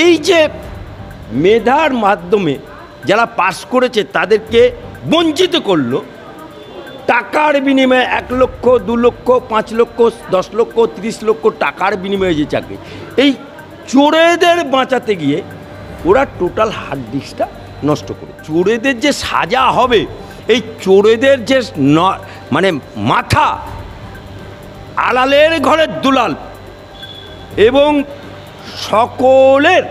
এই যে মেধার মাধ্যমে যারা পাস করেছে তাদেরকে বঞ্চিত করলো, টাকার বিনিময়ে 1 লক্ষ 2 লক্ষ 5 লক্ষ 10 লক্ষ 30 লক্ষ টাকার বিনিময়ে যে চাকরি, এই চোরেদের বাঁচাতে গিয়ে ওরা টোটাল হার্ড ডিস্কটা নষ্ট করে। চোরেদের যে সাজা হবে, এই চোরেদের যে মানে মাথা আড়ালের ঘরের দুলাল এবং সকলের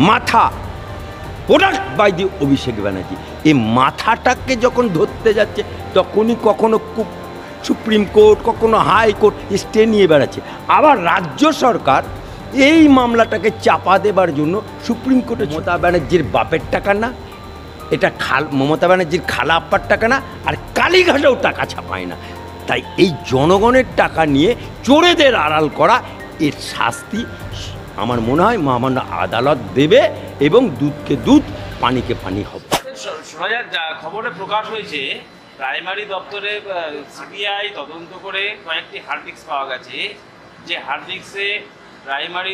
মাথা product by the Abhishek Banerjee, এই মাথাটাকে যখন ধরতে যাচ্ছে তখনই কখনো সুপ্রিম কোর্ট, কখনো হাইকোর্ট স্টে নিয়ে বেড়াচ্ছে। আবার রাজ্য সরকার এই মামলাটাকে চাপা দেবার জন্য সুপ্রিম কোর্টে, মমতা ব্যানার্জির বাপের টাকা না, এটা মমতা ব্যানার্জির খালা আপ্পার টাকা না, আর কালীঘাটেও টাকা ছাপায় না। তাই এই জনগণের টাকা নিয়ে চোরেদের আড়াল করা, এর শাস্তি আমার মনে হয় মহামান্য আদালত দেবে এবং দুধকে দুধ পানিকে পানি হবে। শোনা যায়, যা খবরে প্রকাশ হয়েছে, প্রাইমারি দপ্তরে সিবিআই তদন্ত করে কয়েকটি হার্ড ডিস্ক পাওয়া গেছে, যে হার্ড ডিস্কে প্রাইমারি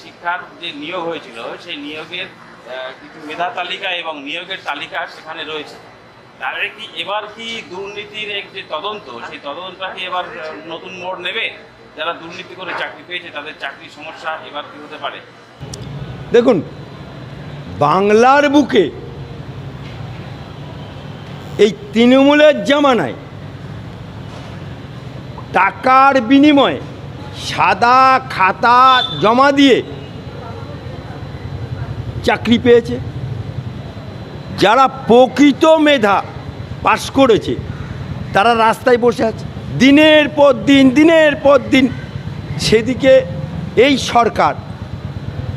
শিক্ষার যে নিয়োগ হয়েছিল সেই নিয়োগের কিছু মেধা তালিকা এবং নিয়োগের তালিকা সেখানে রয়েছে। তাহলে কি এবার কি দুর্নীতির যে তদন্ত, সেই তদন্তটা কি এবার নতুন মোড় নেবে? যারা দুর্নীতি করে চাকরি পেয়েছে তাদের চাকরির সমস্যা এবার কি হতে পারে? দেখুন, বাংলার বুকে এই তৃণমূলের জামানায় টাকার বিনিময়ে সাদা খাতা জমা দিয়ে চাকরি পেয়েছে, যারা প্রকৃত মেধা পাশ করেছে তারা রাস্তায় বসে আছে দিনের পর দিন। সেদিকে এই সরকার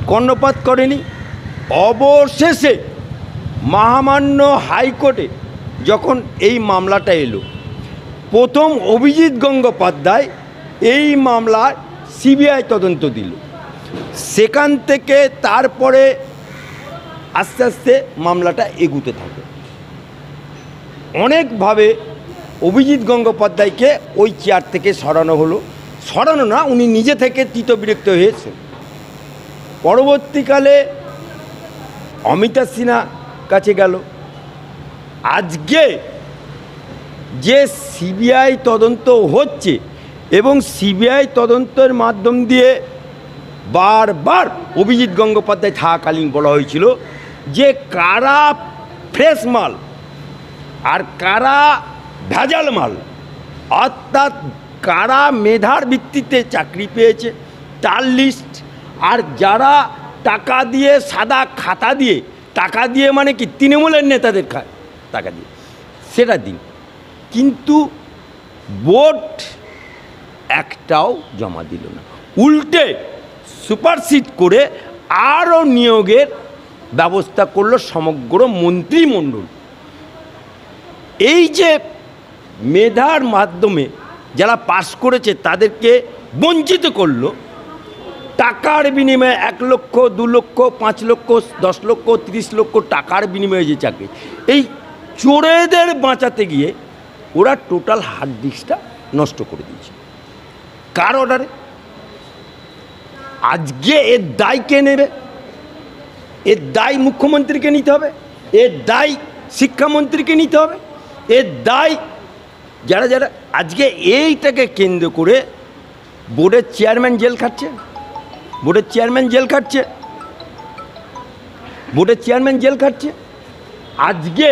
কর্ণপাত করেনি। অবশেষে মহামান্য হাইকোর্টে যখন এই মামলাটা এলো, প্রথম অভিজিৎ গঙ্গোপাধ্যায় এই মামলার সিবিআই তদন্ত দিল। সেখান থেকে তারপরে আস্তে আস্তে মামলাটা এগুতে থাকে। অনেকভাবে অভিজিৎ গঙ্গোপাধ্যায়কে ওই চেয়ার থেকে সরানো না, উনি নিজে থেকে তীতবিরক্ত হয়েছে। পরবর্তীকালে অমিতা সিনহা কাছে গেল। আজকে যে সিবিআই তদন্ত হচ্ছে এবং সিবিআই তদন্তের মাধ্যম দিয়ে বারবার অভিজিৎ গঙ্গোপাধ্যায় থাকাকালীন বলা হয়েছিল যে কারা ফ্রেশ মাল আর কারা ভেজাল মাল, অর্থাৎ কারা মেধার ভিত্তিতে চাকরি পেয়েছে তার লিস্ট, আর যারা টাকা দিয়ে সাদা খাতা দিয়ে, টাকা দিয়ে মানে কি তৃণমূলের নেতাদের টাকা দিয়ে, সেটা দিন। কিন্তু বোর্ড একটাও জমা দিল না, উল্টে সুপারসিড করে আরও নিয়োগের ব্যবস্থা করলো সমগ্র মন্ত্রিমণ্ডল। এই যে মেধার মাধ্যমে যারা পাস করেছে তাদেরকে বঞ্চিত করলো, টাকার বিনিময়ে 1 লক্ষ 2 লক্ষ 5 লক্ষ 10 লক্ষ 30 লক্ষ টাকার বিনিময়ে যে চাকরি, এই চোরেদের বাঁচাতে গিয়ে ওরা টোটাল হার্ড ডিস্কটা নষ্ট করে দিয়েছে। কার অর্ডারে? আজকে এর দায় কে নেবে? এর দায় মুখ্যমন্ত্রীকে নিতে হবে, এর দায় শিক্ষামন্ত্রীকে নিতে হবে, এর দায় যারা যারা আজকে এইটাকে কেন্দ্র করে বোর্ডের চেয়ারম্যান জেল খাটছে, বোর্ডের চেয়ারম্যান জেল খাটছে। আজকে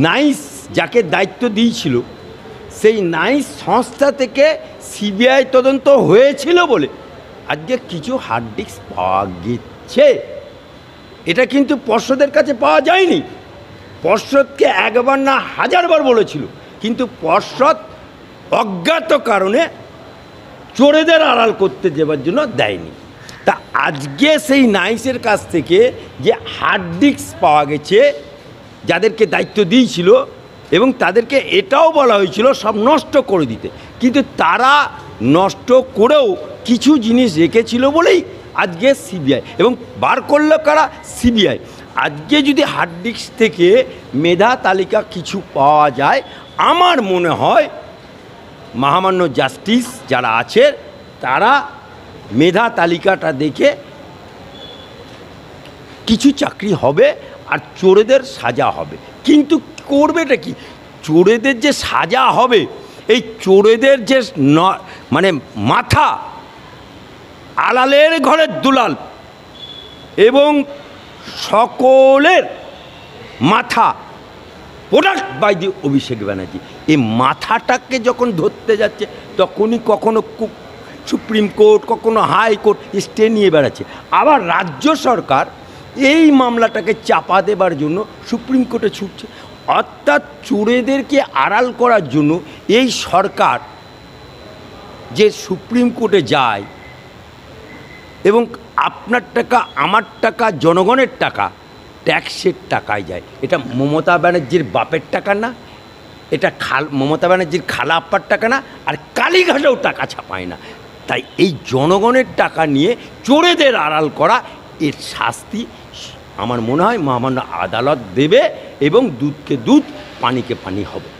নাইস যাকে দায়িত্ব দিয়েছিল, সেই নাইস সংস্থা থেকে সিবিআই তদন্ত হয়েছিল বলে আজকে কিছু হার্ড ডিস্ক পাওয়া গেছে। এটা কিন্তু পর্ষদের কাছে পাওয়া যায়নি। পর্ষদকে 1 বার না 1000 বার বলেছিল, কিন্তু পর্ষদ অজ্ঞাত কারণে চোরেদের আড়াল করতে দেওয়ার জন্য দেয়নি। তা আজকে সেই নাইসের কাছ থেকে যে হার্ড ডিস্ক পাওয়া গেছে, যাদেরকে দায়িত্ব দিয়েছিল এবং তাদেরকে এটাও বলা হয়েছিল সব নষ্ট করে দিতে, কিন্তু তারা নষ্ট করেও কিছু জিনিস রেখেছিল বলেই আজকে সিবিআই, এবং বার করলো কারা? সিবিআই। আজকে যদি হার্ড ডিস্ক থেকে মেধা তালিকা কিছু পাওয়া যায়, আমার মনে হয় মহামান্য জাস্টিস যারা আছে তারা মেধা তালিকাটা দেখে কিছু চাকরি হবে আর চোরেদের সাজা হবে। কিন্তু করবেটা কি? চোরেদের যে সাজা হবে, এই চোরেদের যে মানে মাথা আলালের ঘরের দুলাল এবং সকলের মাথা product by the Abhishek Banerjee, এই মাথাটাকে যখন ধরতে যাচ্ছে তখনই কখনো সুপ্রিম কোর্ট, কখনো হাইকোর্ট স্টে নিয়ে বেড়াচ্ছে। আবার রাজ্য সরকার এই মামলাটাকে চাপা দেবার জন্য সুপ্রিম কোর্টে ছুটছে। অর্থাৎ চোরেদেরকে আড়াল করার জন্য এই সরকার যে সুপ্রিম কোর্টে যায় এবং আপনার টাকা, আমার টাকা, জনগণের টাকা, ট্যাক্সের টাকায় যায়। এটা মমতা ব্যানার্জির বাপের টাকা না, এটা মমতা ব্যানার্জির খালা আপ্পার টাকা না, আর কালীঘাটেও টাকা ছাপায় না। তাই এই জনগণের টাকা নিয়ে চোরেদের আড়াল করা, এর শাস্তি আমার মনে হয় মহামান্য আদালত দেবে এবং দুধকে দুধ, পানিকে পানি হবে।